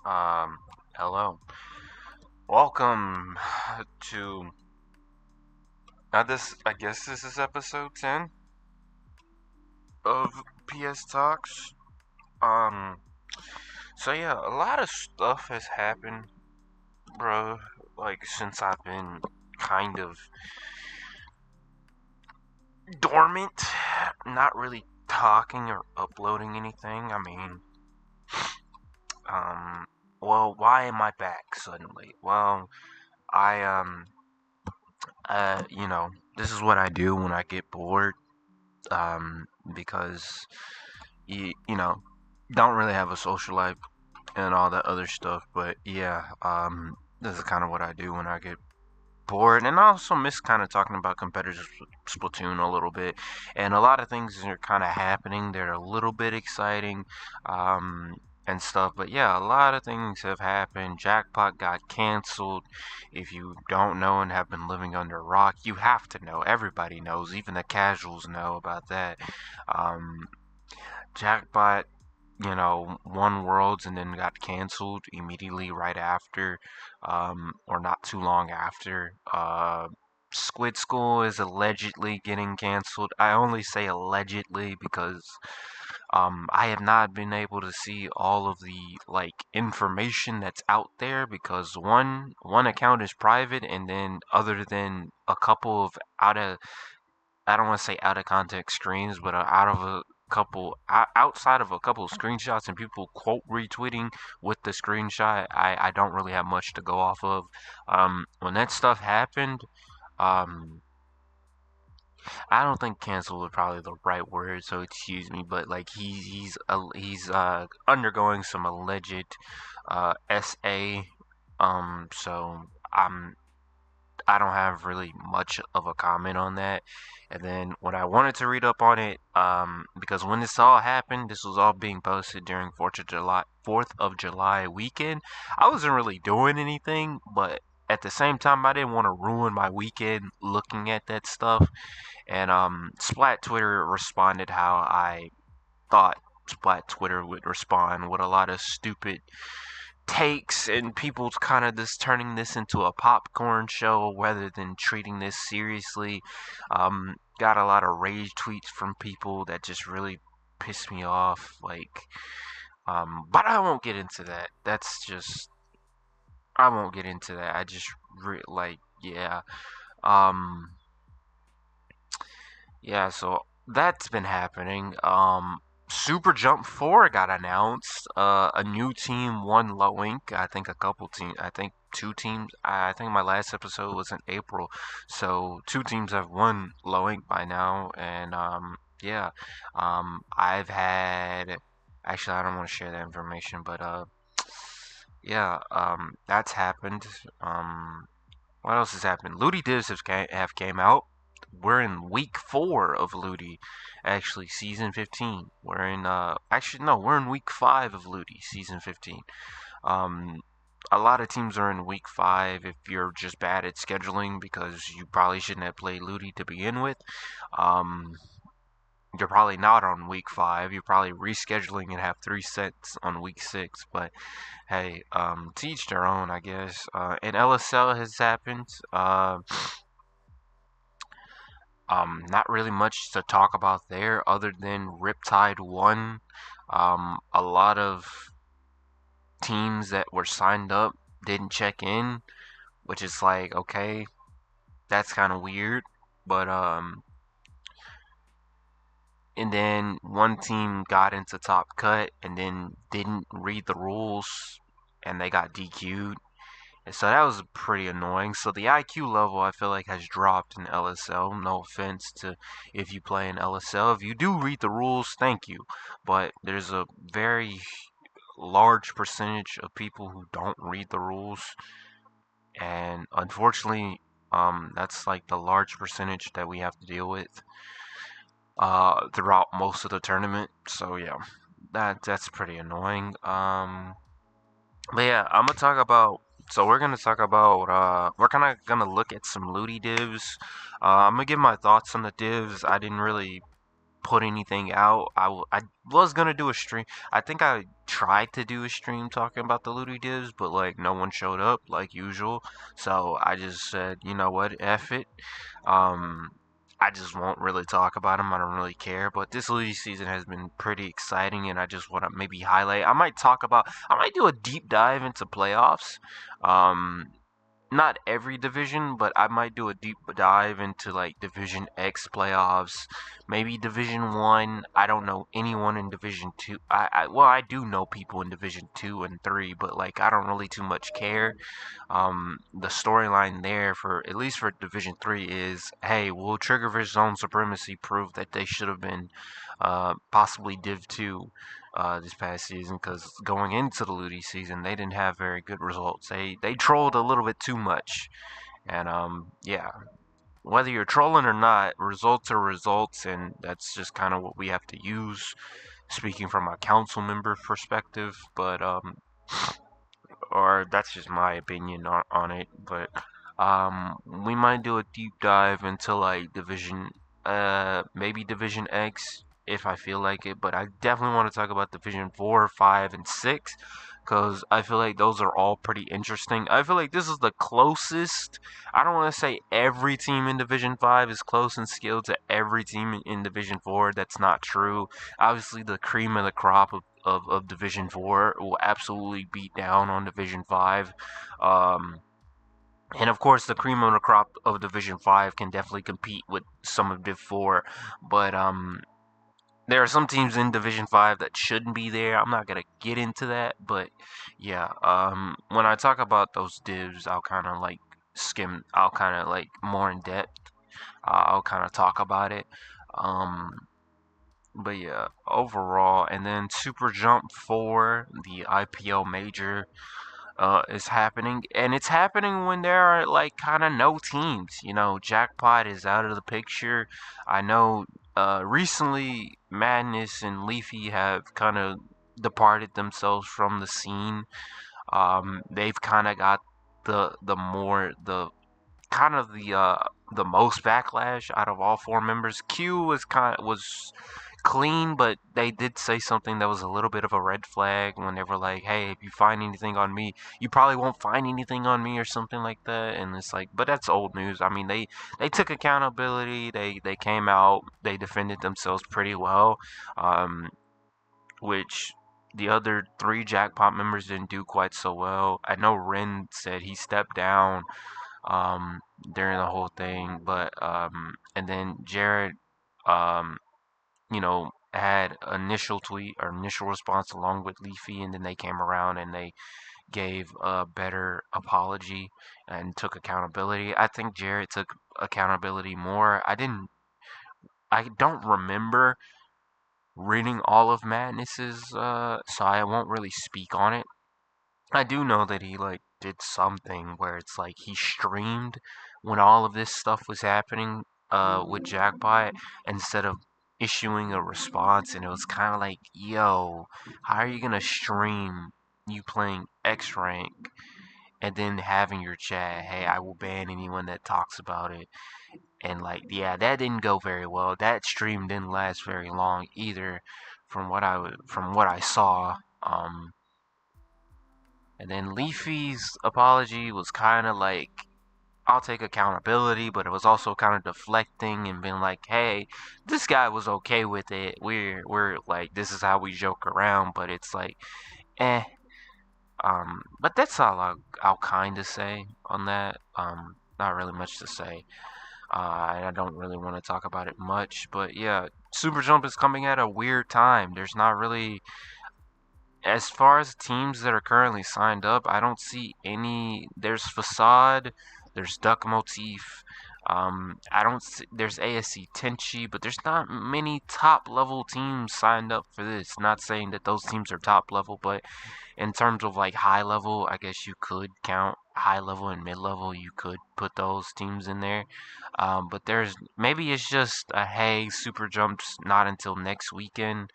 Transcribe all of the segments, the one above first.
Um, Hello. Welcome to this. I guess this is episode 10 of PS Talks. Um, so yeah, a lot of stuff has happened, bro. Like since I've been kind of dormant, not really talking or uploading anything. Um, well, why am I back suddenly? Well, I you know, this is what I do when I get bored. Because you know don't really have a social life and all that other stuff. But yeah, this is kind of what I do when I get bored, and I also miss kind of talking about competitive Splatoon a little bit, and a lot of things are kind of happening. They're a little bit exciting. And stuff, but yeah, a lot of things have happened. Jackpot got canceled. If you don't know and have been living under a rock, you have to know. Everybody knows, even the casuals know about that. Um, Jackpot, won Worlds and then got canceled immediately right after, or not too long after. Squid School is allegedly getting canceled. I only say allegedly because I have not been able to see all of the like information that's out there because one account is private, and then other than a couple of out of I don't want to say out of context screens, but out of a couple outside of a couple of screenshots and people quote retweeting with the screenshot, I don't really have much to go off of. When that stuff happened, um, I don't think cancel was probably the right word, so excuse me, but like he's undergoing some alleged SA, so I don't have really much of a comment on that. And then when I wanted to read up on it, because when this all happened, this was all being posted during Fourth of July weekend. I wasn't really doing anything, but at the same time, I didn't want to ruin my weekend looking at that stuff. And Splat Twitter responded how I thought Splat Twitter would respond, with a lot of stupid takes and people's kind of just turning this into a popcorn show rather than treating this seriously. Got a lot of rage tweets from people that just really pissed me off. But I won't get into that. I won't get into that. I just yeah. Um, Yeah, so that's been happening. Super Jump 4 got announced. A new team won Low Inc. I think a couple teams. I think two teams. I think my last episode was in April, so two teams have won Low Inc. by now. And yeah. I've had. Actually, I don't want to share that information, but yeah. That's happened. What else has happened? Ludi Divs have came out. We're in week 4 of Ludi, actually season 15. We're in actually no, we're in week 5 of Ludi season 15. Um, a lot of teams are in week 5 if you're just bad at scheduling because you probably shouldn't have played Ludi to begin with. Um, you're probably not on week 5. You're probably rescheduling and have 3 sets on week 6. But hey, to each their own, I guess. And LSL has happened. Not really much to talk about there other than Riptide won. A lot of teams that were signed up didn't check in, which is like, okay, that's kind of weird. But, and then one team got into top cut and then didn't read the rules and they got DQ'd. And so that was pretty annoying. So the IQ level I feel like has dropped in LSL. No offense to if you play in LSL. If you do read the rules, thank you. But there's a very large percentage of people who don't read the rules. And unfortunately, that's like the large percentage that we have to deal with throughout most of the tournament. So yeah, that's pretty annoying. But yeah, I'm gonna talk about. So we're gonna talk about. We're kind of gonna look at some Ludi divs. I'm gonna give my thoughts on the divs. I didn't really put anything out. I was gonna do a stream. I think I tried to do a stream talking about the Looty Divs, but like no one showed up like usual. So I just said, you know what, F it. Um, I just won't really talk about them. I don't really care. But this Looty season has been pretty exciting, and I just want to maybe highlight. I might do a deep dive into playoffs. Um, Not every division, but I might do a deep dive into like Division X playoffs, maybe Division One. I don't know anyone in Division Two. Well, I do know people in Division Two and Three, but like I don't really too much care. The storyline there for at least for Division Three is, hey, will Triggerfish Zone Supremacy prove that they should have been possibly Div Two this past season? Because going into the Ludi season, they didn't have very good results. They trolled a little bit too much, and yeah. Whether you're trolling or not, results are results, and that's just kind of what we have to use. Speaking from a council member perspective, but or that's just my opinion on it. But we might do a deep dive into like Division, maybe Division X if I feel like it. But I definitely want to talk about Division 4, 5, and 6 because I feel like those are all pretty interesting. I feel like this is the closest. I don't want to say every team in Division 5 is close in skill to every team in Division 4. That's not true. Obviously, the cream of the crop of Division 4 will absolutely beat down on Division 5. Um, and of course, the cream of the crop of Division 5 can definitely compete with some of Div 4. But there are some teams in Division 5 that shouldn't be there. I'm not going to get into that. But yeah, when I talk about those divs, I'll kind of like I'll kind of like more in depth. I'll kind of talk about it. But yeah, overall, and then Super Jump 4, the IPO major, is happening, and it's happening when there are like kind of no teams. You know, Jackpot is out of the picture. I know recently Madness and Leafy have kind of departed themselves from the scene. They've kind of got the most backlash out of all four members. Q was clean, but they did say something that was a little bit of a red flag when they were like, "Hey, if you find anything on me, you probably won't find anything on me," or something like that. And it's like, but that's old news. I mean, they took accountability. They came out. They defended themselves pretty well, which the other three Jackpot members didn't do quite so well. I know Ren said he stepped down during the whole thing, but and then Jared um, had initial tweet or initial response along with Leafy, and then they came around and they gave a better apology and took accountability. I think Jared took accountability more. I don't remember reading all of Madness's, so I won't really speak on it. I do know that he like did something where it's like he streamed when all of this stuff was happening with Jackpot instead of issuing a response, and it was kind of like, yo, how are you gonna stream you playing X rank and then having your chat, hey, I will ban anyone that talks about it. And like, yeah, that didn't go very well. That stream didn't last very long either from what I saw. And then Leafy's apology was kind of like, I'll take accountability, but it was also kind of deflecting and being like, hey, this guy was okay with it. We're like, this is how we joke around, but it's like, eh. But that's all I'll kind of say on that. Not really much to say. And I don't really want to talk about it much, but yeah, Super Jump is coming at a weird time. There's not really, as far as teams that are currently signed up, I don't see any. There's Facade, there's Duck Motif. I don't see, there's ASC Tenchi, but there's not many top level teams signed up for this. Not saying that those teams are top level, but in terms of like high level, I guess you could count high level and mid level. You could put those teams in there. But there's maybe it's just a hey, Super Jumps not until next weekend.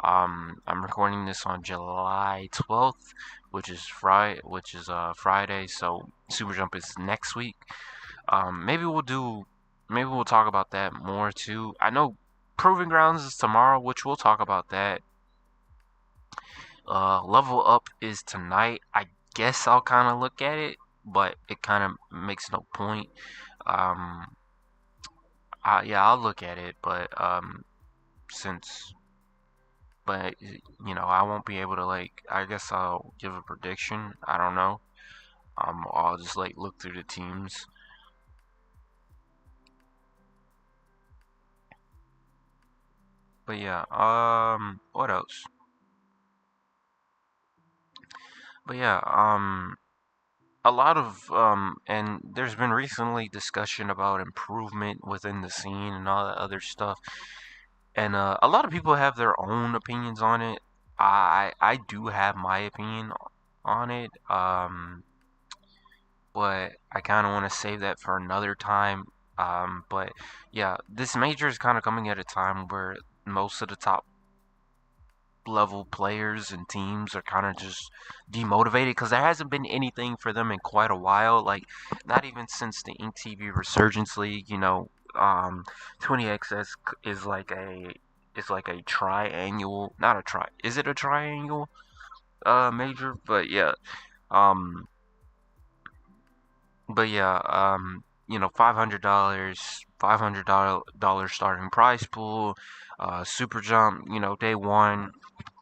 I'm recording this on July 12th, which is Friday. So Super Jump is next week. Maybe we'll talk about that more too. I know Proving Grounds is tomorrow, which we'll talk about that level up is tonight. I guess I'll kind of look at it, but it kind of makes no point. Um, yeah, I'll look at it, but since but I won't be able to like. I guess I'll give a prediction. I don't know. I'll just like look through the teams. But yeah, what else? But yeah, a lot of and there's been recently discussion about improvement within the scene and all that other stuff, and a lot of people have their own opinions on it. I do have my opinion on it, but I kind of want to save that for another time. But yeah, this major is kind of coming at a time where most of the top level players and teams are kind of just demotivated because there hasn't been anything for them in quite a while. Like, not even since the Ink TV Resurgence League. 20XS is like a triannual, not a tri. Is it a triannual major? Um, but yeah, $500, $500 starting prize pool. Super Jump, day one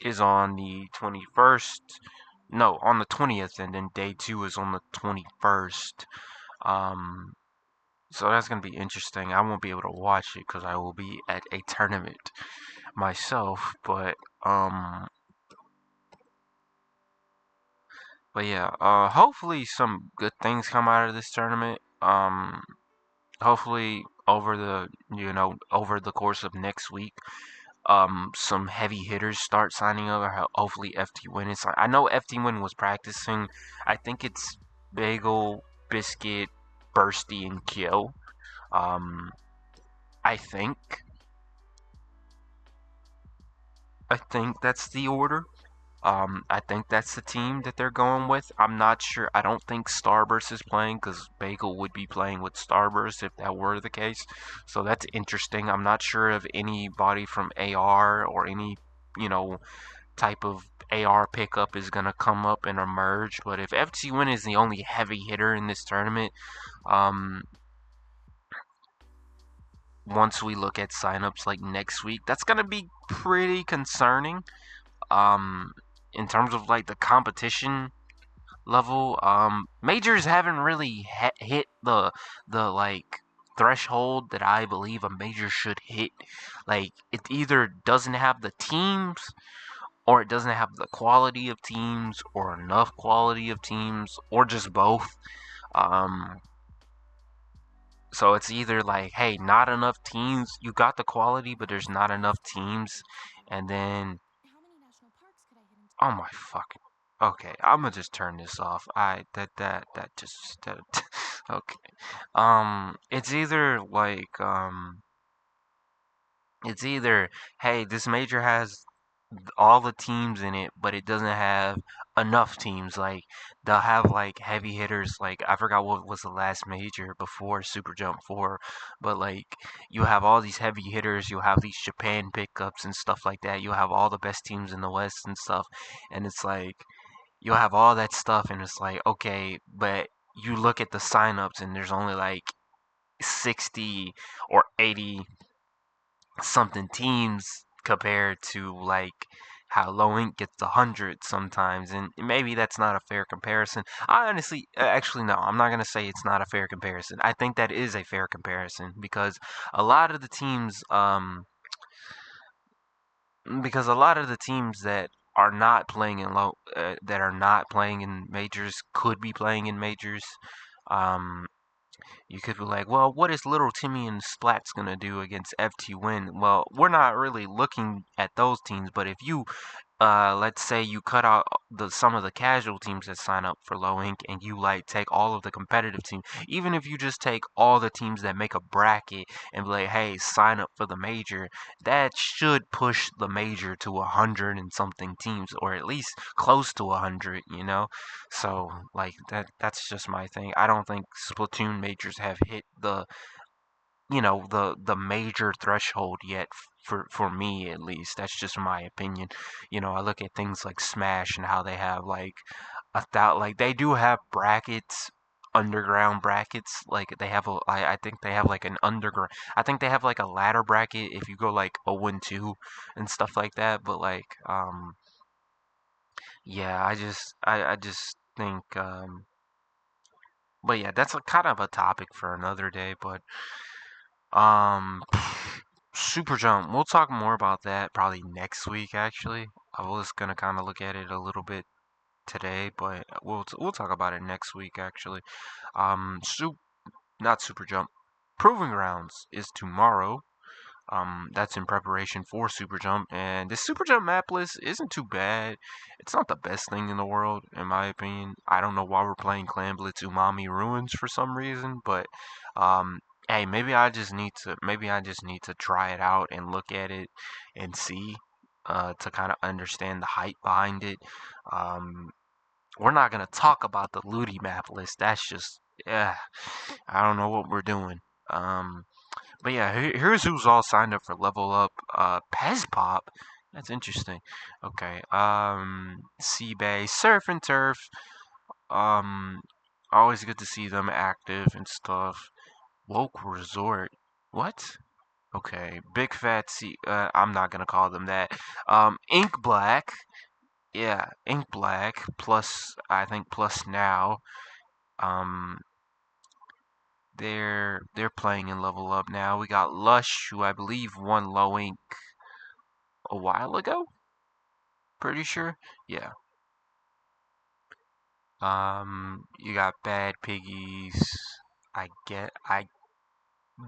is on the 21st. No, on the 20th, and then day two is on the 21st. Um, so that's gonna be interesting. I won't be able to watch it because I will be at a tournament myself. But yeah, hopefully some good things come out of this tournament. Hopefully over the course of next week, some heavy hitters start signing up. Hopefully FT Win is. I know FT Win was practicing. I think it's Bagel, Biscuit, Bursty, and Kyo. Um, I think I think that's the order. I think that's the team that they're going with. I'm not sure. I don't think Starburst is playing because Bagel would be playing with Starburst if that were the case. So that's interesting. I'm not sure if anybody from AR or any, you know, type of AR pickup is going to come up and emerge. But if FT Win is the only heavy hitter in this tournament, um, once we look at signups like next week, that's going to be pretty concerning. Um, in terms of like the competition level, majors haven't really hit the like threshold that I believe a major should hit. Like, it either doesn't have the teams, or it doesn't have the quality of teams, or enough quality of teams, or just both. Um, so it's either like, hey, not enough teams. You got the quality, but there's not enough teams, and then oh my fucking. Okay, I'm gonna just turn this off. I that just that, okay. It's either like it's either, hey, this major has all the teams in it, but it doesn't have enough teams. Like, they'll have like heavy hitters. Like, I forgot what was the last major before Super Jump 4, but like, you have all these heavy hitters. You have these Japan pickups and stuff like that. You have all the best teams in the West and stuff, and it's like you'll have all that stuff, and it's like, okay, but you look at the signups and there's only like 60 or 80 something teams compared to like how low ink gets 100 sometimes, and maybe that's not a fair comparison. I honestly, actually, no, I'm not going to say it's not a fair comparison. I think that is a fair comparison because a lot of the teams because a lot of the teams that are not playing in that are not playing in majors could be playing in majors. um you could be like, well, what is Little Timmy and Splats going to do against FT Win? Well, we're not really looking at those teams, but if you, let's say you cut out some of the casual teams that sign up for low ink, and you like take all of the competitive teams, even if you just take all the teams that make a bracket and be like, hey, sign up for the major, that should push the major to 100 and something teams, or at least close to 100, so like that's just my thing. I don't think Splatoon majors have hit the major threshold yet for me at least. That's just my opinion. I look at things like Smash and how they have like like they do have brackets, underground brackets. Like they have I think they have like an underground. I think they have like a ladder bracket if you go like 0 and 2 and stuff like that. But like yeah, I just think but yeah, that's a kind of a topic for another day. But um, super jump. We'll talk more about that probably next week. Actually, I was gonna kind of look at it a little bit today, but we'll talk about it next week. Actually, not super jump. Proving grounds is tomorrow. That's in preparation for Super Jump, and this Super Jump map list isn't too bad. It's not the best thing in the world, in my opinion. I don't know why we're playing Clan Blitz Umami Ruins for some reason, but um, hey, maybe I just need to try it out and look at it and see to kind of understand the hype behind it. Um, we're not gonna talk about the Ludi map list. That's just yeah, I don't know what we're doing. Um, but yeah, here's who's all signed up for Level Up. Pez Pop. That's interesting. Okay. Seabay, Surf and Turf. Um, always good to see them active and stuff. Woke Resort. What? Okay. Big Fat Sea. I'm not gonna call them that. Ink Black. Yeah, Ink Black. Plus, I think plus now. Um, they're playing in Level Up now. We got Lush, who I believe won Low Ink a while ago. Pretty sure. Yeah. You got Bad Piggies. I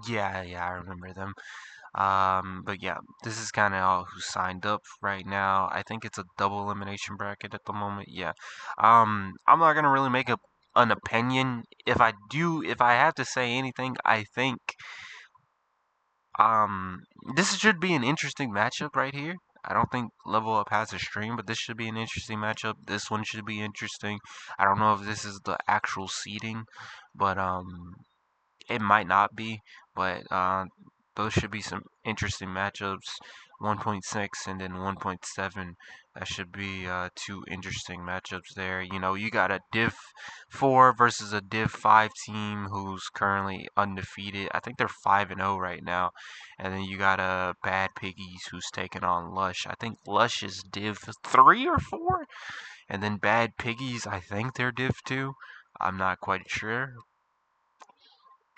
yeah, I remember them. But yeah, this is kind of all who signed up right now. I think it's a double elimination bracket at the moment. Yeah. I'm not gonna really make an opinion. If I have to say anything, I think Um, this should be an interesting matchup right here. I don't think Level Up has a stream, but this should be an interesting matchup. This one should be interesting. I don't know if this is the actual seeding, but it might not be, but those should be some interesting matchups. 1.6 and then 1.7. That should be two interesting matchups there. You got a Div 4 versus a Div 5 team who's currently undefeated. I think they're 5 and 0 right now. And then you got a Bad Piggies who's taking on Lush. I think Lush is Div 3 or 4. And then Bad Piggies, I think they're Div 2. I'm not quite sure,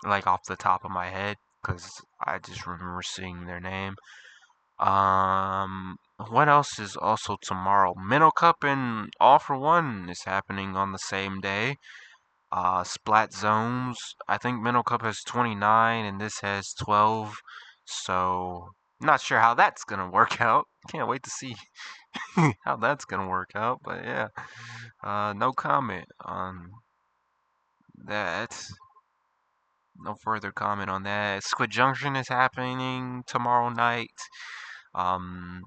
like off the top of my head, because I just remember seeing their name. What else is also tomorrow? Minnow Cup and All for One is happening on the same day. Splat Zones. I think Minnow Cup has 29 and this has 12. So, not sure how that's gonna work out. Can't wait to see how that's gonna work out. But yeah, no comment on that. No further comment on that. Squid Junction is happening tomorrow night. Um,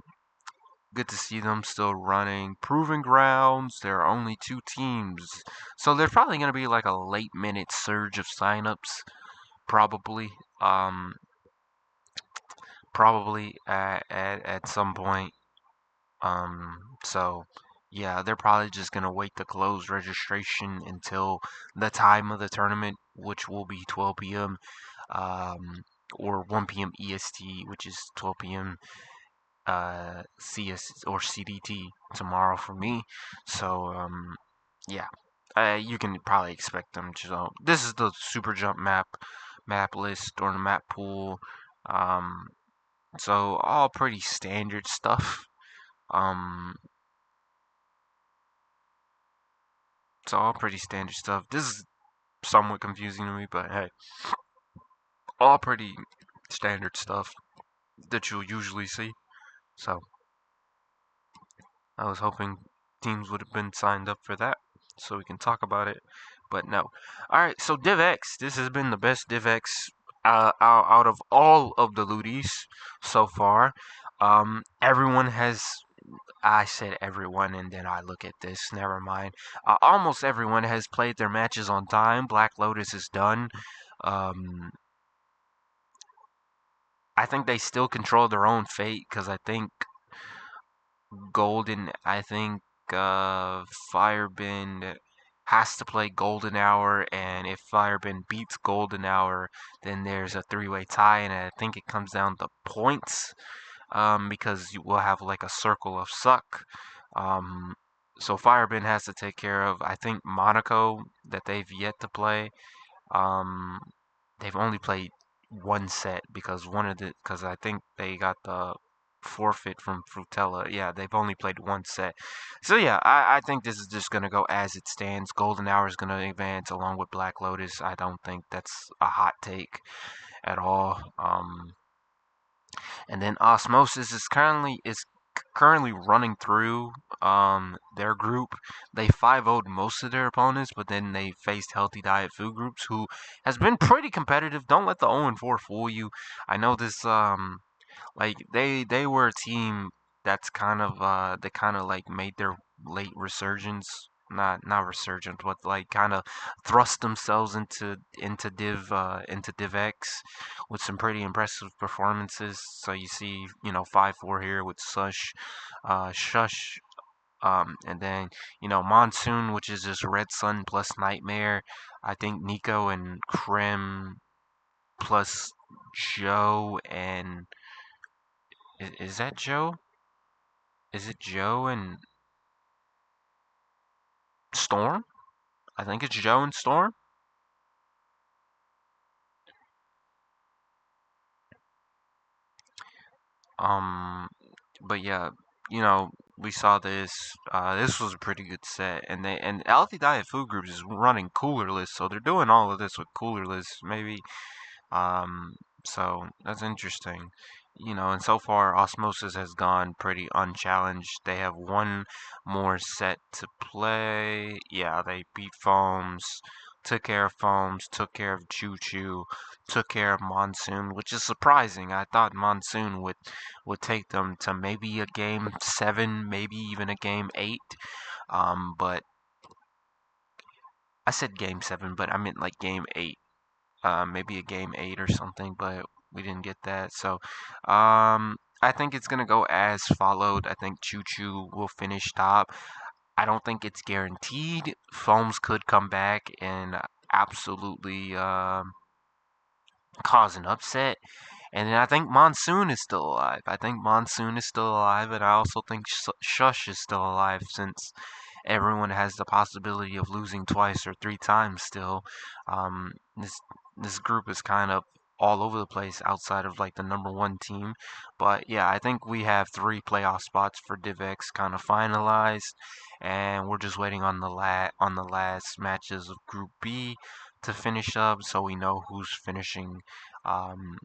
Good to see them still running. Proving Grounds, there are only two teams. So there's probably going to be like a late minute surge of signups. Probably. Um, probably at some point. So yeah, they're probably just gonna wait to close registration until the time of the tournament, which will be 12 p.m. Um, or 1 p.m. EST, which is 12 p.m. CS or CDT tomorrow for me. So yeah, you can probably expect them to. So this is the Super Jump map list or the map pool. Um, so all pretty standard stuff. Um, So all pretty standard stuff. This is somewhat confusing to me, but hey, all pretty standard stuff that you'll usually see. So I was hoping teams would have been signed up for that so we can talk about it, but no. All right, so DivX. This has been the best DivX out of all of the Ludis so far. Everyone has I said everyone, and then I look at this. Never mind. Almost everyone has played their matches on time. Black Lotus is done. Um, I think they still control their own fate because I think Firebend has to play Golden Hour, and if Firebend beats Golden Hour, then there's a three-way tie, and I think it comes down to points, because you will have like a circle of suck. Um, so Firebend has to take care of, I think, Monaco that they've yet to play. Um, they've only played one set because I think they got the forfeit from Frutella. Yeah, they've only played one set. So yeah, I think this is just gonna go as it stands. Golden Hour is gonna advance along with Black Lotus. I don't think that's a hot take at all. And then Osmosis is currently running through their group. They 5-0'd most of their opponents, but then they faced Healthy Diet Food Groups, who has been pretty competitive. Don't let the 0-4 fool you. I know this like they were a team that's kind of like made their late resurgence, not resurgence, but like kind of thrust themselves into Div X with some pretty impressive performances. So you see, 5-4 here with Shush, and then Monsoon, which is just Red Sun plus Nightmare. I think Nico and Krim plus Joe and is that Joe? Is it Joe and Storm? I think it's Joe and Storm. Um, but yeah, we saw this. This was a pretty good set, and Healthy Diet Food Groups is running coolerless, so they're doing all of this with coolerless. Maybe so that's interesting. And so far Osmosis has gone pretty unchallenged. They have one more set to play. Yeah, they beat Foams, took care of Foams, took care of Choo Choo, took care of Monsoon, which is surprising. I thought Monsoon would take them to maybe a game 7, maybe even a game 8. But I said game 7, but I meant like game 8, maybe a game 8 or something, but we didn't get that. So, I think it's gonna go as followed. I think Choo Choo will finish top. I don't think it's guaranteed. Foams could come back and absolutely cause an upset. And then I think Monsoon is still alive. I think Monsoon is still alive, and I also think Shush is still alive since everyone has the possibility of losing twice or 3 times still. This group is kind of all over the place outside of like the number one team. But yeah, I think we have 3 playoff spots for DivX kind of finalized, and we're just waiting on the last matches of Group B to finish up, so we know who's finishing, um,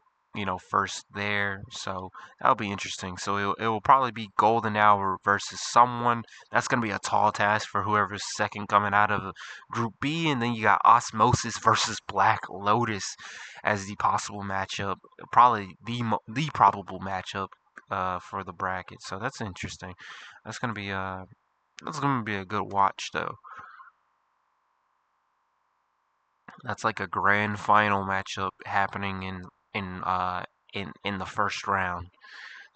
first there. So that'll be interesting. So it will probably be Golden Hour versus someone. That's gonna be a tall task for whoever's second coming out of Group B, and then you got Osmosis versus Black Lotus as the possible matchup. Probably the probable matchup for the bracket. So that's interesting. That's gonna be a good watch though. That's like a grand final matchup happening in the first round.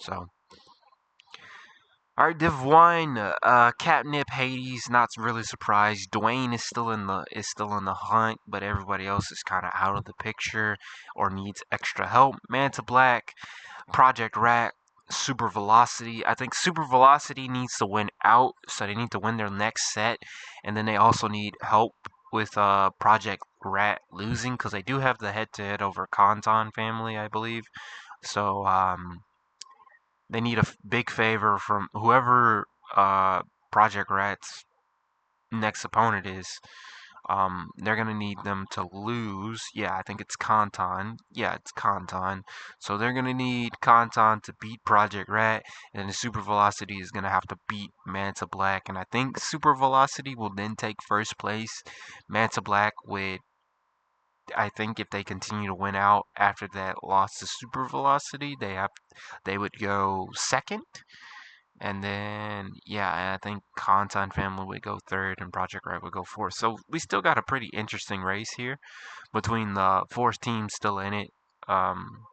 So, all right, Div One, Catnip, Hades, not really surprised. Dwayne is still in the hunt, but everybody else is kind of out of the picture or needs extra help. Manta Black, Project Rat, Super Velocity. I think Super Velocity needs to win out, so they need to win their next set, and then they also need help with Project Rat losing because they do have the head-to-head over Kanton family, I believe. So they need a big favor from whoever Project Rat's next opponent is. They're gonna need them to lose. Yeah, I think it's Kanton. Yeah, it's Kanton. So they're gonna need Kanton to beat Project Rat, and then the Super Velocity is gonna have to beat Manta Black. And I think Super Velocity will then take first place. Manta Black would, I think, if they continue to win out after that loss to Super Velocity, they would go second. And then, yeah, I think Kantan family would go third and Project Red would go fourth. So we still got a pretty interesting race here between the fourth team still in it. Um,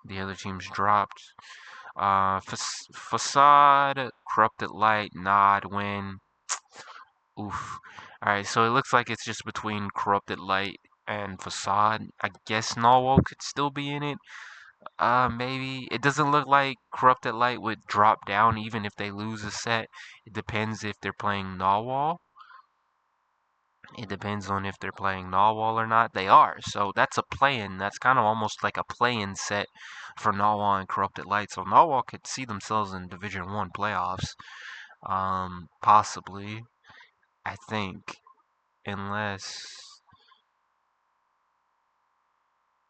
The other teams dropped. Facade, Corrupted Light, Nod, Win. Oof. Alright, so it looks like it's just between Corrupted Light and Facade. I guess Narwhal could still be in it. Maybe. It doesn't look like Corrupted Light would drop down even if they lose a set. It depends if they're playing Narwhal. It depends on if they're playing Narwhal or not. They are. So that's a play-in. That's kind of almost like a play-in set for Narwhal and Corrupted Light. So Narwhal could see themselves in Division 1 playoffs. Possibly. I think. Unless...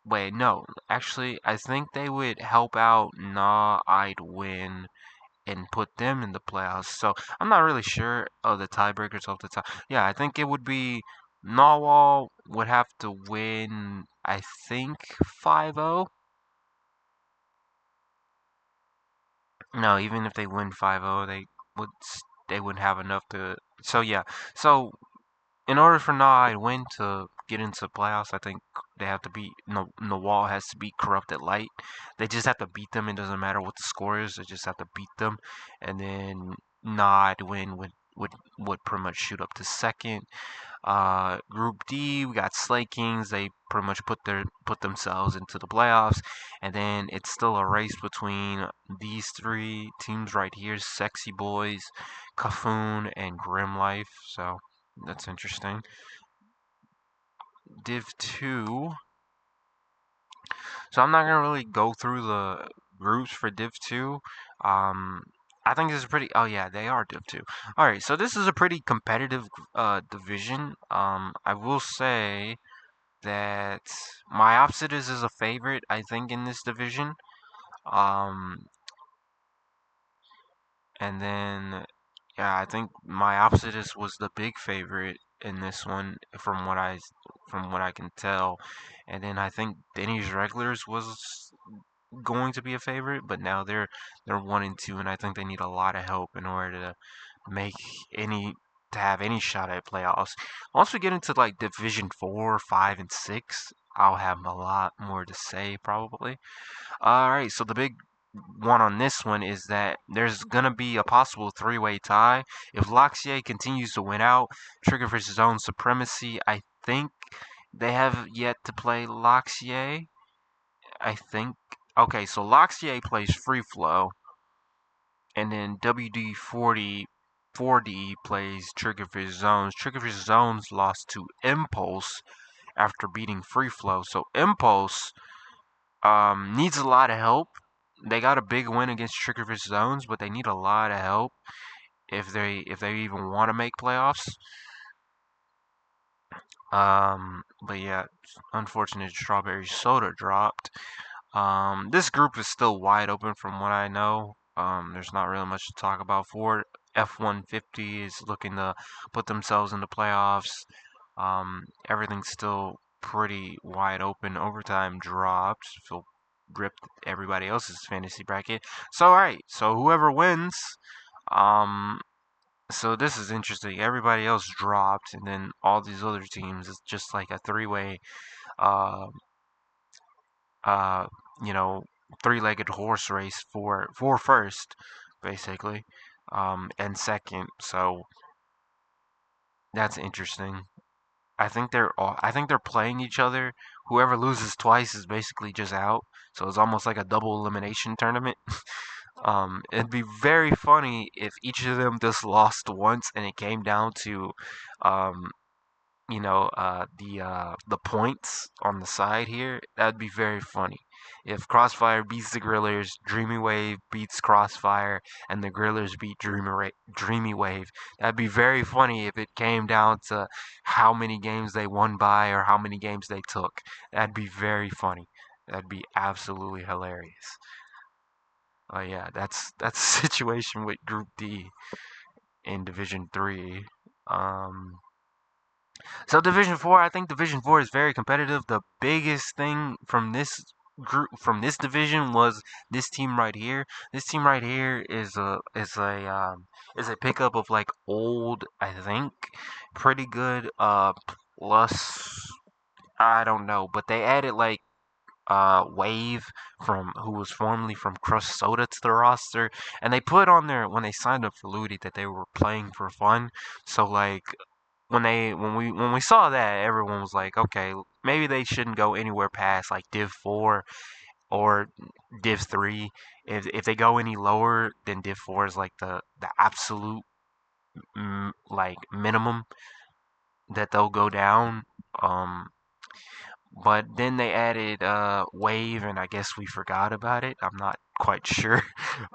Wait, no. Actually, I think they would help out I'd win and put them in the playoffs. So I'm not really sure of the tiebreakers off the top. Yeah, I think it would be Narwhal would have to win, I think, 5-0. No, even if they win 5-0, would they wouldn't have enough to. So yeah, so in order for Na'D win to get into playoffs, I think they have to beat Nawal has to beat Corrupted Light. They just have to beat them. It doesn't matter what the score is. They just have to beat them, and then Na'D win would pretty much shoot up to second. Group D, we got Slay Kings. They pretty much put themselves into the playoffs, and then it's still a race between these three teams right here: Sexy Boys, Kafun, and Grim Life. So that's interesting. Div 2. So I'm not gonna really go through the groups for Div 2. I think this is pretty. Oh yeah, they are Div 2. All right, so this is a pretty competitive division. I will say that my opposite is a favorite. I think in this division. Um, and then yeah, I think my opposite was the big favorite in this one from what I can tell. And then I think Denny's Regulars was going to be a favorite, but now they're 1 and 2, and I think they need a lot of help in order to make any to have any shot at playoffs. Once we get into like Division 4, 5, and 6, I'll have a lot more to say probably. All right, so the big one on this one is that there's gonna be a possible three-way tie if Loxier continues to win out. Trigger versus Zone Supremacy. I think they have yet to play Loxier. I think. Okay, so Loxier plays Free Flow, and then WD40 4D plays Trigger versus Zones. Trigger versus Zones lost to Impulse after beating Free Flow, so Impulse needs a lot of help. They got a big win against Trigger vs Zones, but they need a lot of help if they even want to make playoffs. But yeah, unfortunate Strawberry Soda dropped. This group is still wide open from what I know. There's not really much to talk about. Ford F-150 is looking to put themselves in the playoffs. Everything's still pretty wide open. Overtime dropped. So ripped everybody else's fantasy bracket. So alright, so whoever wins, um, so this is interesting. Everybody else dropped, and then all these other teams. It's just like a three-way, uh, uh, you know, three-legged horse race for first, basically, and second. So that's interesting. I think they're playing each other. Whoever loses twice is basically just out. So it's almost like a double elimination tournament. It'd be very funny if each of them just lost once and it came down to, um, the points on the side here. That'd be very funny. If Crossfire beats the Grillers, Dreamy Wave beats Crossfire, and the Grillers beat Dreamy Wave. That'd be very funny if it came down to how many games they won by or how many games they took. That'd be very funny. That'd be absolutely hilarious. Oh yeah, that's the situation with Group D in Division 3. Um, so Division 4, I think Division 4 is very competitive. The biggest thing from this group from this division was this team right here. This team right here is a pickup of like old, I think, pretty good plus I don't know, but they added like Wave from who was formerly from Crush Soda to the roster, and they put on there when they signed up for Ludi that they were playing for fun. So like when we saw that, everyone was like, okay, maybe they shouldn't go anywhere past like Div 4 or Div 3. If they go any lower than Div 4 is like the absolute like minimum that they'll go down. Um, but then they added Wave, and I guess we forgot about it. I'm not quite sure.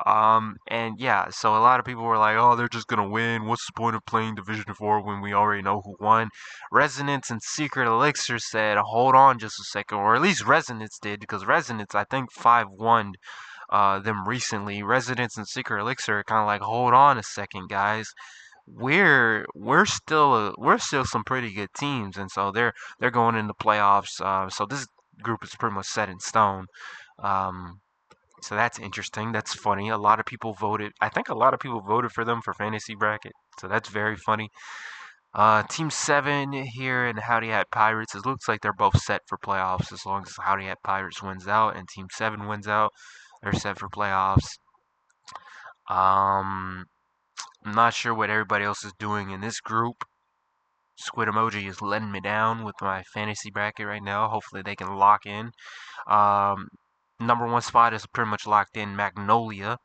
And yeah, so a lot of people were like, "Oh, they're just gonna win. What's the point of playing Division 4 when we already know who won?" Resonance and Secret Elixir said, "Hold on just a second," or at least Resonance did, because Resonance I think 5-1 them recently. Resonance and Secret Elixir are kind of like, "Hold on a second, guys." We're still some pretty good teams, and so they're going into playoffs. So this group is pretty much set in stone. Um, so that's interesting. That's funny. A lot of people voted. I think a lot of people voted for them for fantasy bracket. So that's very funny. Team 7 here in Howdy Hat Pirates. It looks like they're both set for playoffs as long as Howdy Hat Pirates wins out and Team 7 wins out. They're set for playoffs. Um, I'm not sure what everybody else is doing in this group. Squid Emoji is letting me down with my fantasy bracket right now. Hopefully they can lock in. Um, number one spot is pretty much locked in. Magnolia,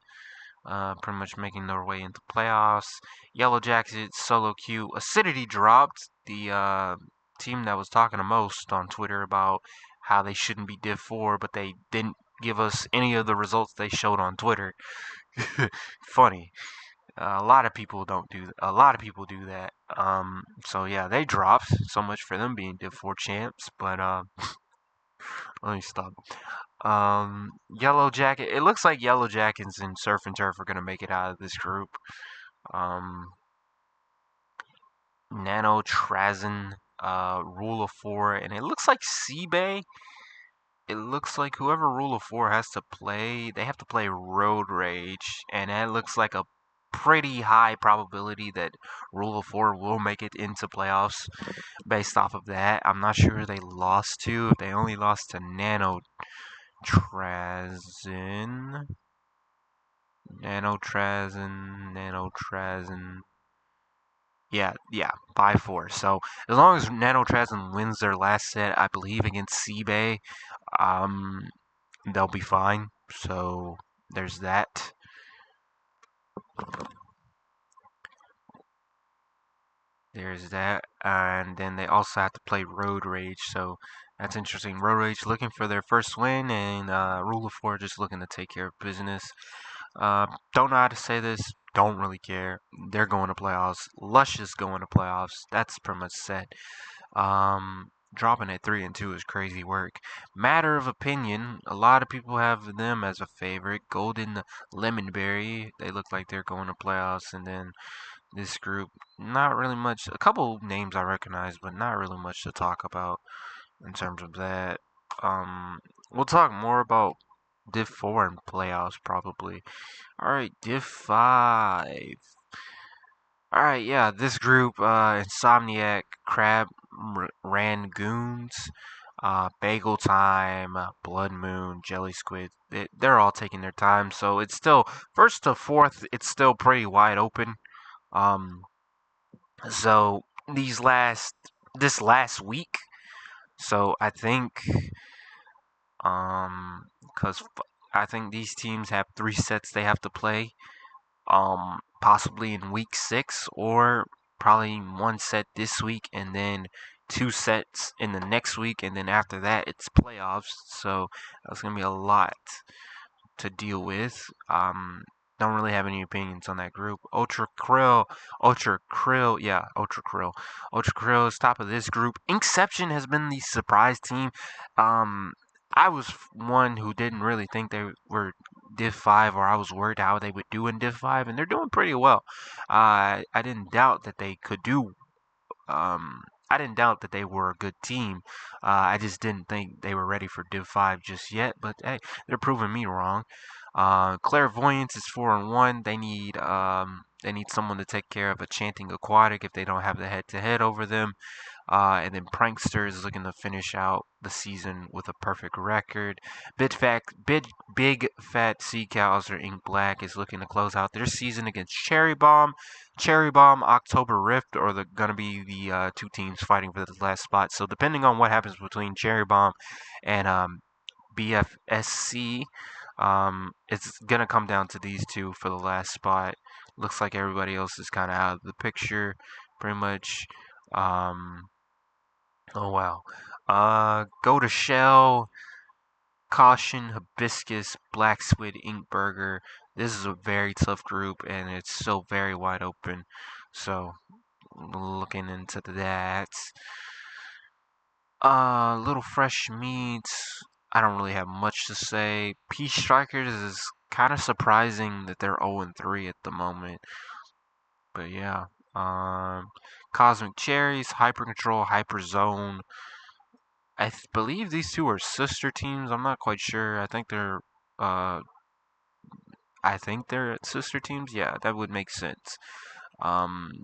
pretty much making their way into playoffs. Yellow Jackets, Solo Q. Acidity dropped, the team that was talking the most on Twitter about how they shouldn't be Div 4, but they didn't give us any of the results they showed on Twitter. Funny. A lot of people don't do. A lot of people do that. So yeah, they dropped. So much for them being Div 4 champs. But let me stop. Yellow Jacket. It looks like Yellow Jackets and Surf and Turf are gonna make it out of this group. Um, Nano Trazen, Rule of 4, and it looks like Seabay. It looks like whoever Rule of 4 has to play, they have to play Road Rage, and that looks like a pretty high probability that Rule of 4 will make it into playoffs based off of that. I'm not sure who they lost to. If they only lost to Nano Trazen. Nano Trazen. Nano Trazen. Yeah, 5-4. So as long as Nano Trazen wins their last set, I believe against Seabay, um, they'll be fine. So there's that. There's that. And then they also have to play Road Rage. So that's interesting. Road Rage looking for their first win, and Rule of 4 just looking to take care of business. Don't know how to say this. Don't really care. They're going to playoffs. Lush is going to playoffs. That's pretty much set. Dropping at 3-2 is crazy work. Matter of opinion, a lot of people have them as a favorite. Golden Lemonberry, they look like they're going to playoffs. And then this group, not really much. A couple names I recognize, but not really much to talk about in terms of that. We'll talk more about Div 4 and playoffs probably. Alright, Div 5. Alright, yeah, this group, Insomniac, Crab, Rangoons, Bagel Time, Blood Moon, Jelly Squid, they're all taking their time, so it's still, first to fourth, it's still pretty wide open. Um, so this last week, so I think, because I think these teams have 3 sets they have to play, possibly in week 6, or probably 1 set this week and then 2 sets in the next week, and then after that it's playoffs. So that's gonna be a lot to deal with. Don't really have any opinions on that group. Ultra Krill. Ultra Krill is top of this group. Inkception has been the surprise team. I was one who didn't really think they were Div 5, or I was worried how they would do in Div 5, and they're doing pretty well. I didn't doubt that they could do. I didn't doubt that they were a good team. I just didn't think they were ready for Div 5 just yet. But hey, they're proving me wrong. Clairvoyance is 4-1. They need They need someone to take care of a chanting aquatic if they don't have the head-to-head over them. And then Prankster is looking to finish out the season with a perfect record. Big Fat Sea Cows or Ink Black is looking to close out their season against Cherry Bomb. Cherry Bomb, October Rift are gonna be the two teams fighting for the last spot. So depending on what happens between Cherry Bomb and BFSC, it's gonna come down to these two for the last spot. Looks like everybody else is kind of out of the picture, pretty much. Um, Oh wow. Go to Shell, Caution, Hibiscus, Black Squid, Ink Burger. This is a very tough group and it's still very wide open. So looking into that. Little Fresh Meats. I don't really have much to say. Peace Strikers is kind of surprising that they're 0-3 at the moment. But yeah. Cosmic Cherries, Hyper Control, Hyper Zone. Believe these two are sister teams. I'm not quite sure. Uh I think they're sister teams. Yeah, that would make sense.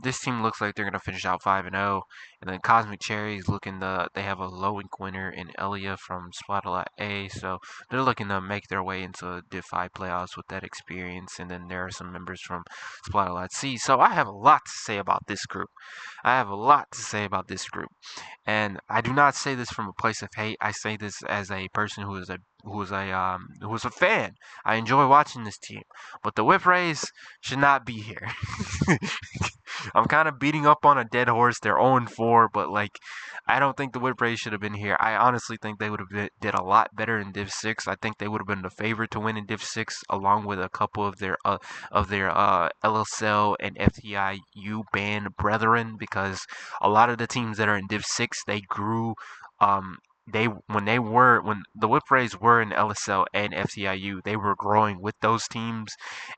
This team looks like they're gonna finish out 5-0, and then Cosmic Cherries looking to they have a low ink winner in Elia from Splatolite A, so they're looking to make their way into Div 5 playoffs with that experience. And then there are some members from Splatolite C. So I have a lot to say about this group. I have a lot to say about this group. And I do not say this from a place of hate. I say this as a person who is a fan. I enjoy watching this team, but the Whip Rays should not be here. I'm kind of beating up on a dead horse. They're 0-4, but like I don't think the Whip Rays should have been here. I honestly think they would have did a lot better in Div 6. I think they would have been the favorite to win in Div 6, along with a couple of their LSL and FTIU band brethren, because a lot of the teams that are in Div 6 they grew. When the Whip Rays were in LSL and FTIU, they were growing with those teams,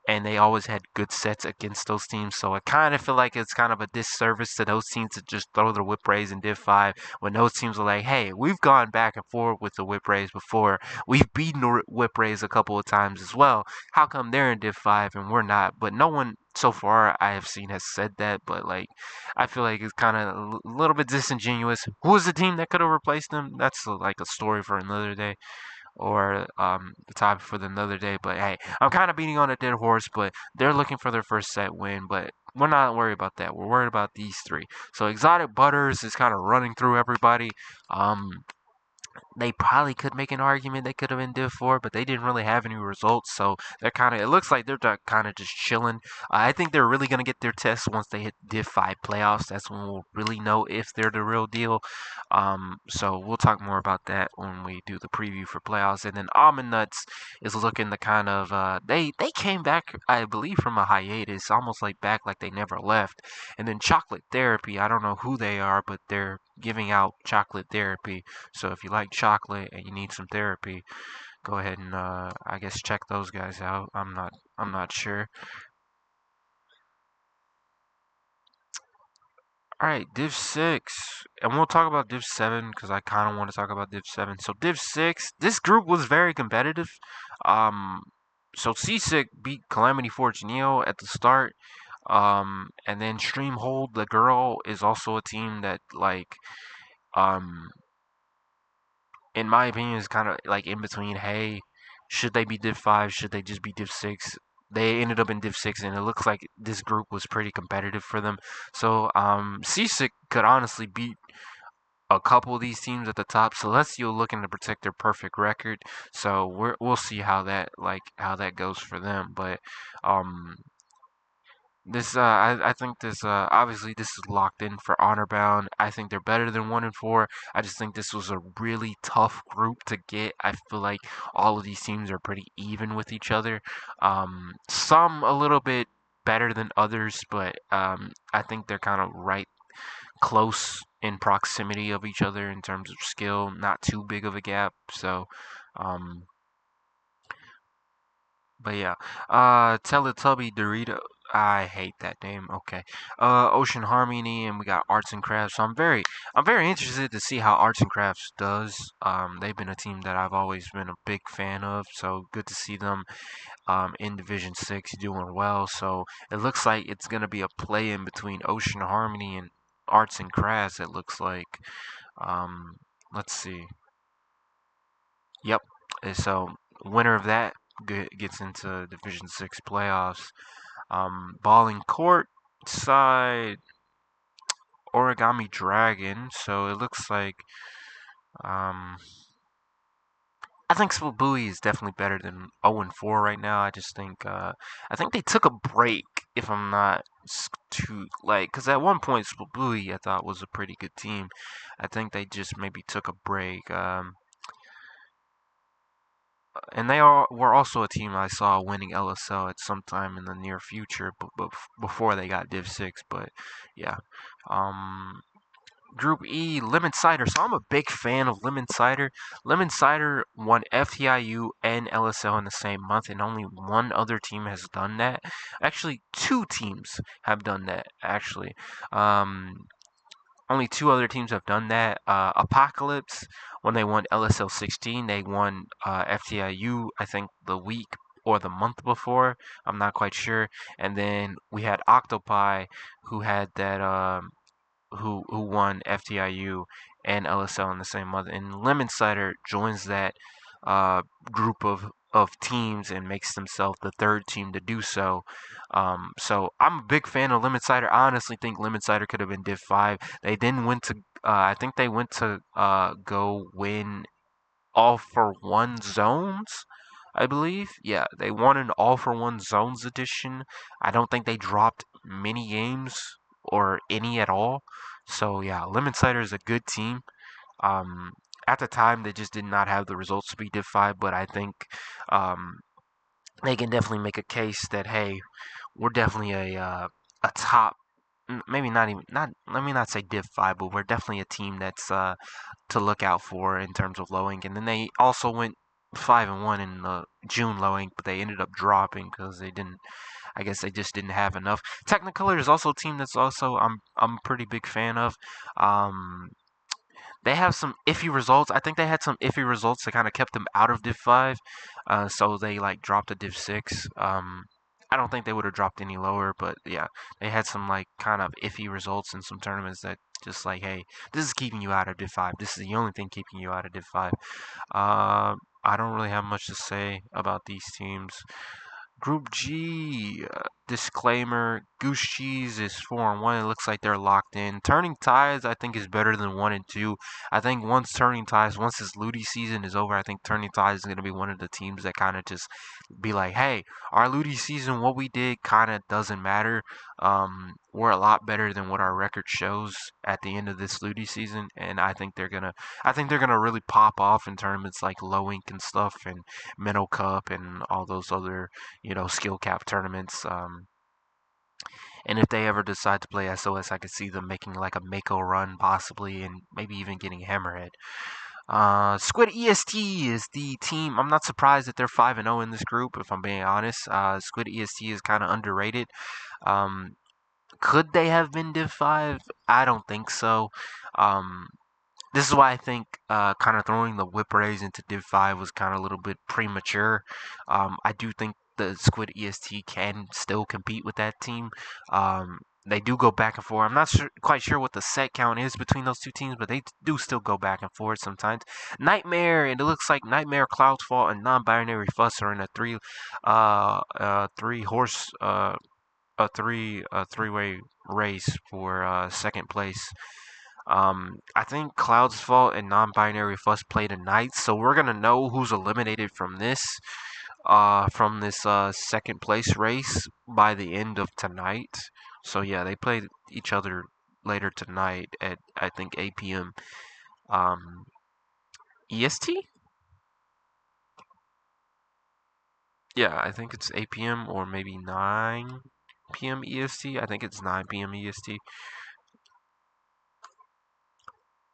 and they always had good sets against those teams. So I kind of feel like it's kind of a disservice to those teams to just throw the Whip Rays in Div 5 when those teams are like, hey, we've gone back and forth with the Whip Rays before. We've beaten the Whip Rays a couple of times as well. How come they're in Div 5 and we're not? But no one so far I have seen has said that. But like, I feel like it's kind of a little bit disingenuous. Who was the team that could have replaced them? That's like a story for another day, or the topic for another day. But hey, I'm kind of beating on a dead horse. But they're looking for their first set win. But we're not worried about that. We're worried about these three. So Exotic Butters is kind of running through everybody. They probably could make an argument they could have been Div 4, but they didn't really have any results, so they're it looks like they're kind of just chilling. I think they're really going to get their test once they hit Div 5 playoffs. That's when we'll really know if they're the real deal. So we'll talk more about that when we do the preview for playoffs. And then Almond Nuts is looking to kind of, they came back, I believe, from a hiatus, almost like back like they never left. And then Chocolate Therapy, I don't know who they are, but they're giving out chocolate therapy. So if you like chocolate and you need some therapy, go ahead and I guess check those guys out. I'm not sure. All right, Div 6, and we'll talk about Div 7 because I kind of want to talk about Div 7. So Div 6, this group was very competitive. Um, so Seasick beat Calamity Forge Neo at the start. And then Streamhold, the girl, is also a team that like um in my opinion, is kind of like in between. Hey, should they be Div 5? Should they just be Div 6? They ended up in Div 6, and it looks like this group was pretty competitive for them. So, Seasick could honestly beat a couple of these teams at the top. Celestial looking to protect their perfect record. So we'll see how that goes for them. But um, I think this obviously this is locked in for honor bound. I think they're better than 1-4. I just think this was a really tough group to get. I feel like all of these teams are pretty even with each other. Some a little bit better than others, but I think they're kind of right close in proximity of each other in terms of skill. Not too big of a gap. So um, but yeah, Teletubby Dorito. I hate that name. Okay. Ocean Harmony, and we got Arts and Crafts. So I'm very interested to see how Arts and Crafts does. They've been a team that I've always been a big fan of. So good to see them in Division 6 doing well. So it looks like it's going to be a play in between Ocean Harmony and Arts and Crafts, it looks like. Um, let's see. Yep. And so winner of that gets into Division 6 playoffs. Balling Court side, Origami Dragon. So it looks like um, I think Split is definitely better than 0 and 4 right now. I think they took a break. If I'm not too like, because at one point Split I thought was a pretty good team. I think they just maybe took a break. And they were also a team I saw winning LSL at some time in the near future, but before they got Div 6. But yeah, um, Group E, Lemon Cider. So I'm a big fan of Lemon Cider. Lemon Cider won FTIU and LSL in the same month, and only one other team has done that. Actually, two teams have done that. Actually, um, only two other teams have done that. Apocalypse, when they won LSL 16, they won FTIU, I think, the week or the month before. I'm not quite sure. And then we had Octopi, who had that who won FTIU and LSL in the same month. And Lemon Cider joins that group of teams and makes themselves the third team to do so. So I'm a big fan of Lemon Cider. I honestly think Lemon Cider could have been Div 5. They didn't win to. I think they went to go win all for one zones. I believe. Yeah, they won an all for one zones edition. I don't think they dropped many games or any at all. So yeah, Lemon Cider is a good team. Um, at the time, they just did not have the results to be Div 5, but I think um, they can definitely make a case that hey, we're definitely a top. Maybe not even not. Let me not say Div 5, but we're definitely a team that's to look out for in terms of low ink. And then they also went 5-1 in the June low ink, but they ended up dropping because they didn't. I guess they just didn't have enough. Technicolor is also a team that's also I'm a pretty big fan of. Um, they have some iffy results. I think they had some iffy results that kind of kept them out of Div 5. So they like dropped to Div 6. I don't think they would have dropped any lower, but yeah, they had some like kind of iffy results in some tournaments that just like, hey, this is keeping you out of Div 5. This is the only thing keeping you out of Div 5. I don't really have much to say about these teams. Group G, disclaimer, Goose Cheese is 4-1. It looks like they're locked in. Turning Tides, I think, is better than 1 and 2. I think once Turning Tides, once this Ludi season is over, I think Turning Tides is going to be one of the teams that kind of just be like, hey, our Ludi season, what we did kind of doesn't matter. We're a lot better than what our record shows at the end of this Ludi season, and I think they're gonna really pop off in tournaments like Low Ink and stuff, and Minnow Cup, and all those other skill cap tournaments. And if they ever decide to play SOS, I could see them making like a Mako run possibly, and maybe even getting Hammerhead. Squid EST is the team. I'm not surprised that they're 5-0 in this group, if I'm being honest. Squid EST is kind of underrated. Um, could they have been Div 5? I don't think so. Um, this is why I think kind of throwing the Whip Rays into Div 5 was kind of a little bit premature. I do think the Squid EST can still compete with that team. They do go back and forth. I'm not quite sure what the set count is between those two teams, but they do still go back and forth sometimes. Nightmare, and it looks like Nightmare, Cloudfall, and Non-Binary Fuss are in a three horse, a three-way race for second place. I think Cloud's Fault and Non-Binary Fuss play tonight, so we're gonna know who's eliminated from this second place race by the end of tonight. So yeah, they play each other later tonight at I think 8 p.m. Um, EST. Yeah, I think it's 8 p.m. or maybe 9 p.m. EST. I think it's 9 p.m. EST.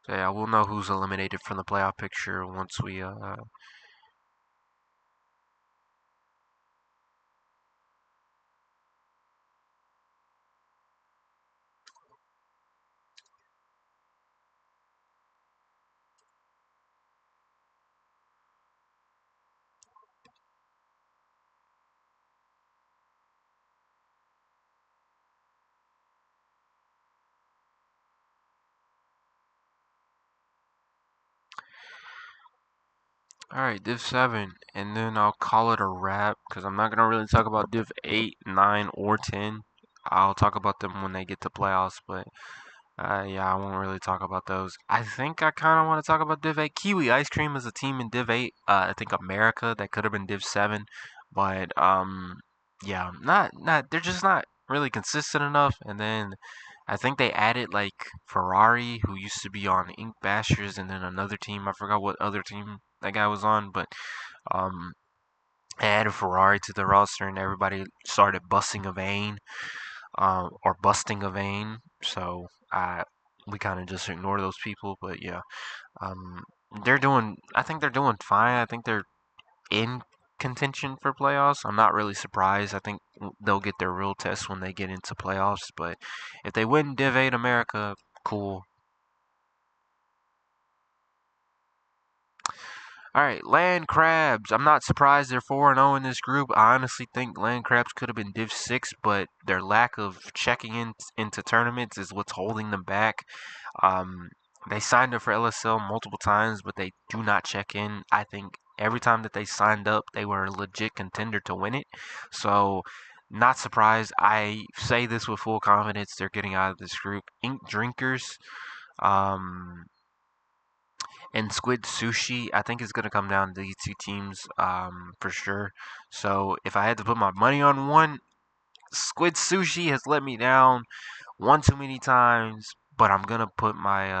So yeah, we'll know who's eliminated from the playoff picture once we All right, Div 7, and then I'll call it a wrap because I'm not going to really talk about Div 8, 9, or 10. I'll talk about them when they get to playoffs, but yeah, I won't really talk about those. I think I kind of want to talk about Div 8. Kiwi Ice Cream is a team in Div 8. I think America that could have been Div 7, but yeah, not they're just not really consistent enough. And then I think they added like Ferrari, who used to be on Ink Bashers, and then another team. I forgot what other team that guy was on, but um, they added Ferrari to the roster, and everybody started busting a vein, or busting a vein. So we kind of just ignore those people. But yeah, um, they're doing. I think they're doing fine. I think they're in contention for playoffs. I'm not really surprised. I think they'll get their real test when they get into playoffs. But if they win Div 8 America, cool. All right, Land Crabs. I'm not surprised they're 4-0 in this group. I honestly think Land Crabs could have been Div 6, but their lack of checking into tournaments is what's holding them back. Um, they signed up for LSL multiple times, but they do not check in. I think every time that they signed up, they were a legit contender to win it. So, not surprised. I say this with full confidence. They're getting out of this group. Ink Drinkers. Um, and Squid Sushi, I think it's going to come down to these two teams for sure. So if I had to put my money on one, Squid Sushi has let me down one too many times, but I'm gonna put my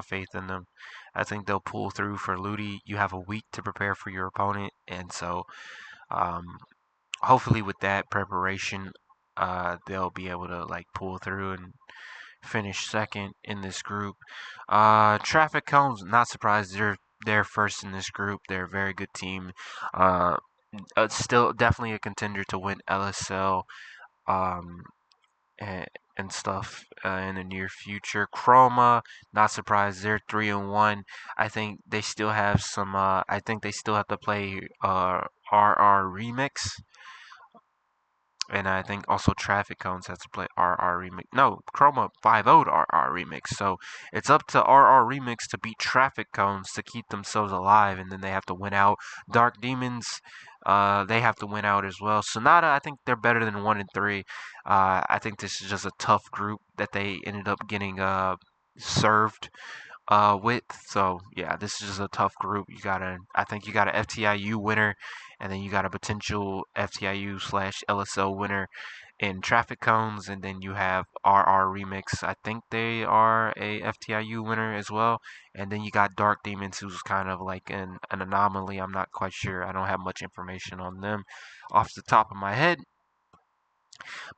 faith in them. I think they'll pull through for Ludi. You have a week to prepare for your opponent, and so um, hopefully with that preparation, they'll be able to like pull through and finish second in this group. Traffic Cones, not surprised they're first in this group. They're a very good team. Uh, Still definitely a contender to win LSL. Um, and stuff in the near future. Chroma, not surprised they're 3-1. I think they still have some. I think they still have to play RR Remix, and I think also Traffic Cones has to play RR Remix. No, Chroma 5-0'd RR Remix. So it's up to RR Remix to beat Traffic Cones to keep themselves alive, and then they have to win out. Dark Demons, they have to win out as well. Sonata, I think they're better than 1-3. I think this is just a tough group that they ended up getting served with. So yeah, this is just a tough group. I think you got an FTIU winner, and then you got a potential FTIU slash LSL winner in Traffic Cones, and then you have RR Remix. I think they are a FTIU winner as well, and then you got Dark Demons, who's kind of like an anomaly. I'm not quite sure. I don't have much information on them off the top of my head.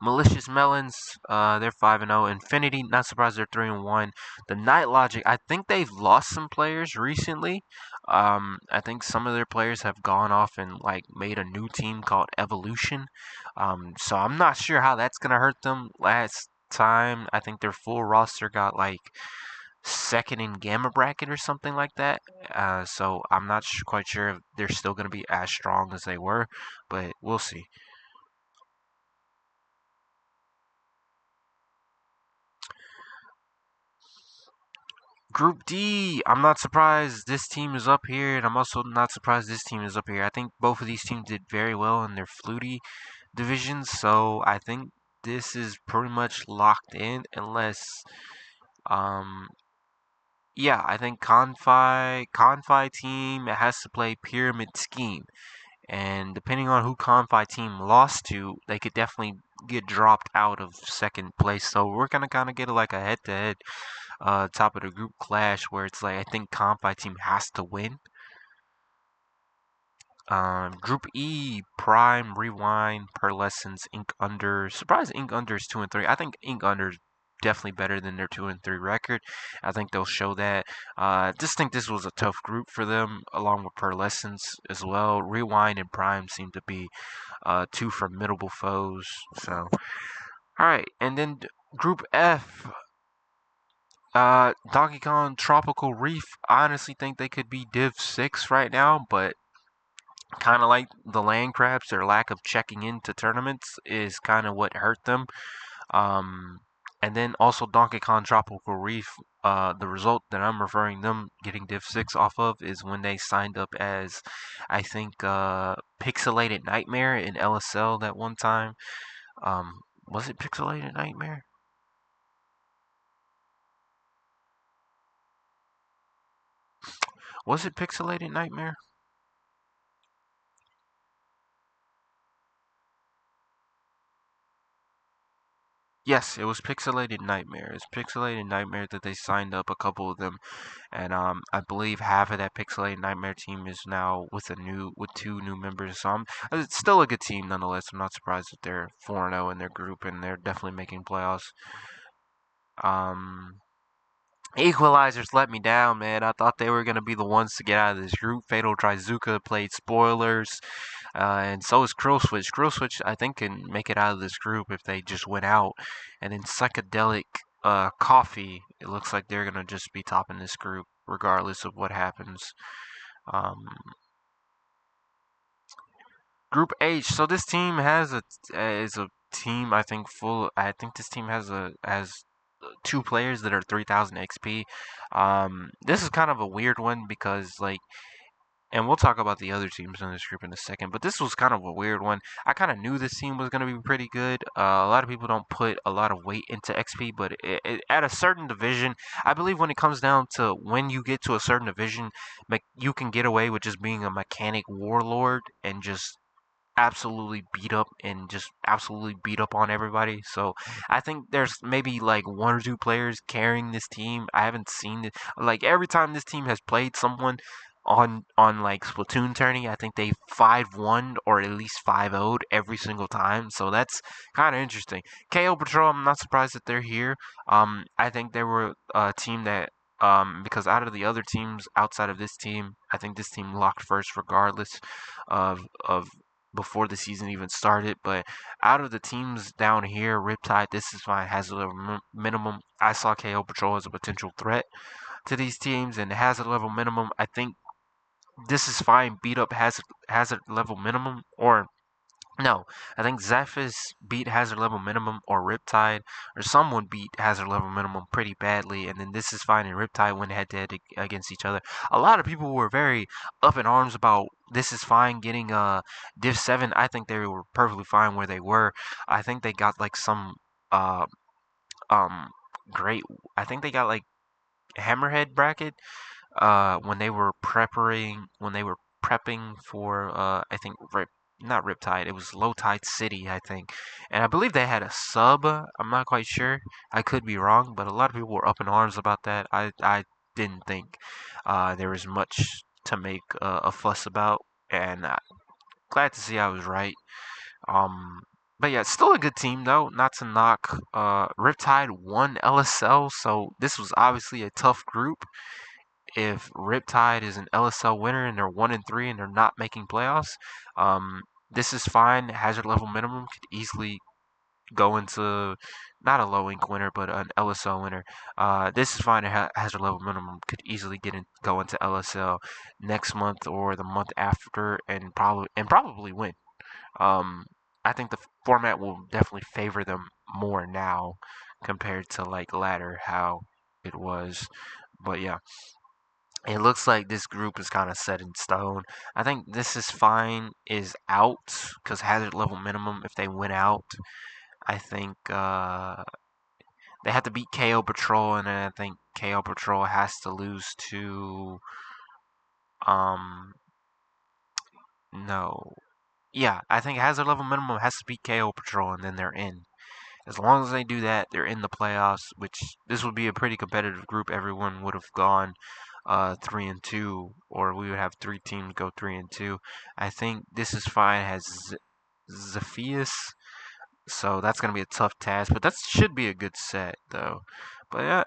Malicious Melons, they're 5-0. Infinity, not surprised they're 3-1. The Night Logic, I think they've lost some players recently. I think some of their players have gone off and like made a new team called Evolution. So I'm not sure how that's gonna hurt them. Last time, I think their full roster got like second in Gamma bracket or something like that. So I'm not quite sure if they're still gonna be as strong as they were, but we'll see. Group D, I'm not surprised this team is up here, and I'm also not surprised this team is up here. I think both of these teams did very well in their Flutie divisions, so I think this is pretty much locked in unless, um, yeah, I think Confi team has to play Pyramid Scheme, and depending on who Confi team lost to, they could definitely get dropped out of second place. So we're gonna kind of get like a head-to-head top of the group clash where it's like I think Confi team has to win. Group E, Prime, Rewind, Per Lessons, Ink Under. Surprised Ink Under is 2-3. I think Ink Under is definitely better than their 2-3 record. I think they'll show that. Just think this was a tough group for them, along with Per Lessons as well. Rewind and Prime seem to be two formidable foes. So, all right, and then Group F, Donkey Kong Tropical Reef. I honestly think they could be Div 6 right now, but kind of like the land crabs, their lack of checking into tournaments is kind of what hurt them. Um, And then also Donkey Kong Tropical Reef. The result that I'm referring them getting Div 6 off of is when they signed up as, I think, Pixelated Nightmare in LSL that one time. Was it Pixelated Nightmare? Was it Pixelated Nightmare? Yes, it was Pixelated Nightmare. It's Pixelated Nightmare that they signed up a couple of them, and I believe half of that Pixelated Nightmare team is now with two new members. So it's still a good team nonetheless. I'm not surprised that they're 4-0 in their group, and they're definitely making playoffs. Um, Equalizers let me down, man. I thought they were gonna be the ones to get out of this group. Fatal Trizuka played spoilers. And so is Krill Switch. Krill Switch, I think, can make it out of this group if they just went out. And then Psychedelic Coffee, it looks like they're going to just be topping this group regardless of what happens. Um, Group H. So this team is a team I think full. I think this team has two players that are 3,000 XP. This is kind of a weird one because like and we'll talk about the other teams in this group in a second. But this was kind of a weird one. I kind of knew this team was going to be pretty good. A lot of people don't put a lot of weight into XP, but at a certain division, I believe when it comes down to when you get to a certain division, you can get away with just being a mechanic warlord and just absolutely beat up on everybody. So I think there's maybe like one or two players carrying this team. I haven't seen it like every time this team has played someone on like Splatoon tourney, I think they 5-1 or at least 5-0'd every single time. So that's kind of interesting. KO Patrol, I'm not surprised that they're here. I think they were a team that because out of the other teams outside of this team, I think this team locked first regardless of before the season even started. But out of the teams down here, Riptide, this is fine, has a level minimum. I saw KO Patrol as a potential threat to these teams and has a level minimum. I think this is fine. Beat up hazard level minimum or no, I think Zephys beat hazard level minimum or Riptide or someone beat hazard level minimum pretty badly, and then this is fine and Riptide went head to head against each other. A lot of people were very up in arms about this is fine getting Div 7. I think they were perfectly fine where they were. I think they got like some uh um great. I think they got like Hammerhead bracket when they were prepping for I think not Riptide, it was Low Tide City, I think, and I believe they had a sub. I'm not quite sure. I could be wrong, but a lot of people were up in arms about that. I didn't think there was much to make a fuss about, and glad to see I was right. Um, but yeah, it's still a good team though. Not to knock. Riptide won LSL, so this was obviously a tough group if Riptide is an LSL winner and they're 1-3 and they're not making playoffs, this is fine. Hazard level minimum could easily go into not a low ink winner, but an LSL winner. This is fine. Hazard level minimum could easily go into LSL next month or the month after, and probably win. Um, I think the format will definitely favor them more now compared to like latter how it was. But yeah, it looks like this group is kind of set in stone. I think this is fine is out because hazard level minimum. If they win out, I think they have to beat KO Patrol, and then I think KO Patrol has to lose to um no, yeah, I think hazard level minimum has to beat KO Patrol, and then they're in. As long as they do that, they're in the playoffs, which this would be a pretty competitive group. Everyone would have gone 3-2, or we would have three teams go 3-2. I think this is fine. Has Zephyus, so that's gonna be a tough task, but that should be a good set though. But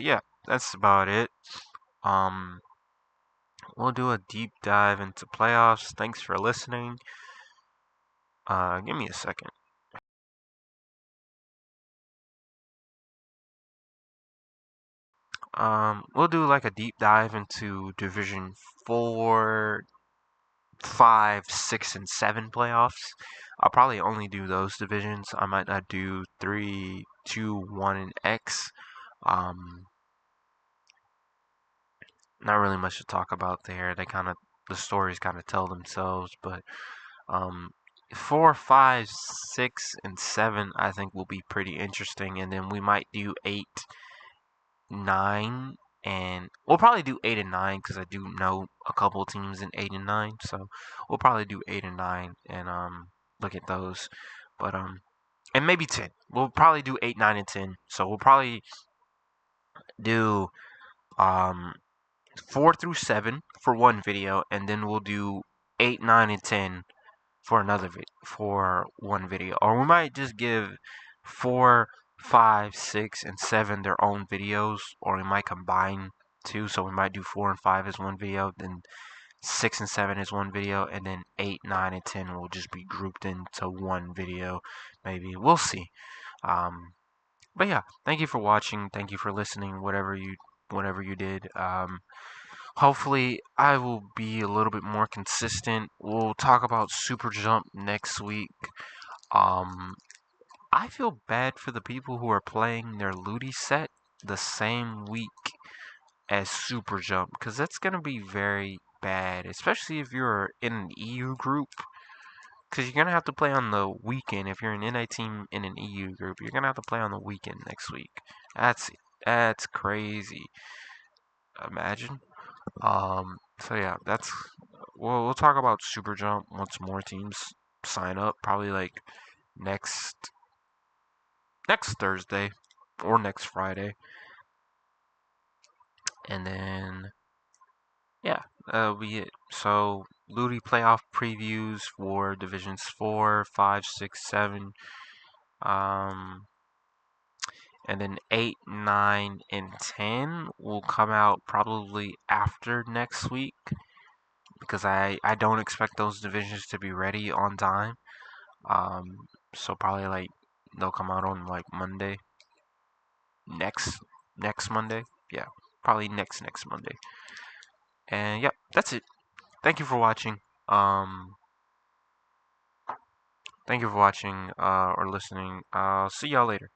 yeah, that's about it. Um, we'll do a deep dive into playoffs. Thanks for listening. Give me a second. We'll do like a deep dive into Division 4, 5, 6, and 7 playoffs. I'll probably only do those divisions. I might not do 3, 2, 1, and X. Um, Not really much to talk about there. The stories kind of tell themselves, but um, 4, 5, 6, and 7 I think will be pretty interesting, and then we might do 8, 9, and we'll probably do 8 and 9 because I do know a couple teams in 8 and 9, so we'll probably do 8 and 9 and look at those, but and maybe 10. We'll probably do 8, 9, and 10. So we'll probably do um 4 through 7 for one video, and then we'll do 8, 9, and 10 for for one video. Or we might just give 4, 5, 6, and 7 their own videos, or we might combine two. So we might do 4 and 5 as one video, then 6 and 7 is one video, and then 8, 9, and 10 will just be grouped into one video. Maybe we'll see. But yeah, thank you for watching. Thank you for listening. Whatever you did. Hopefully, I will be a little bit more consistent. We'll talk about Super Jump next week. Um, I feel bad for the people who are playing their Ludi set the same week as Super Jump, because that's gonna be very bad, especially if you're in an EU group. Because you're gonna have to play on the weekend if you're an NI team in an EU group. You're gonna have to play on the weekend next week. That's crazy. Imagine. So yeah, that's we'll talk about Super Jump once more teams sign up. Probably like next next Thursday or next Friday, and then yeah, that'll be it. So Ludi playoff previews for divisions 4, 5, 6, 7. Um, and then 8, 9, and 10 will come out probably after next week because I don't expect those divisions to be ready on time. So probably like they'll come out on like Monday, next next Monday. Yeah, probably next Monday. And yep, that's it. Thank you for watching. Um, thank you for watching or listening. See y'all later.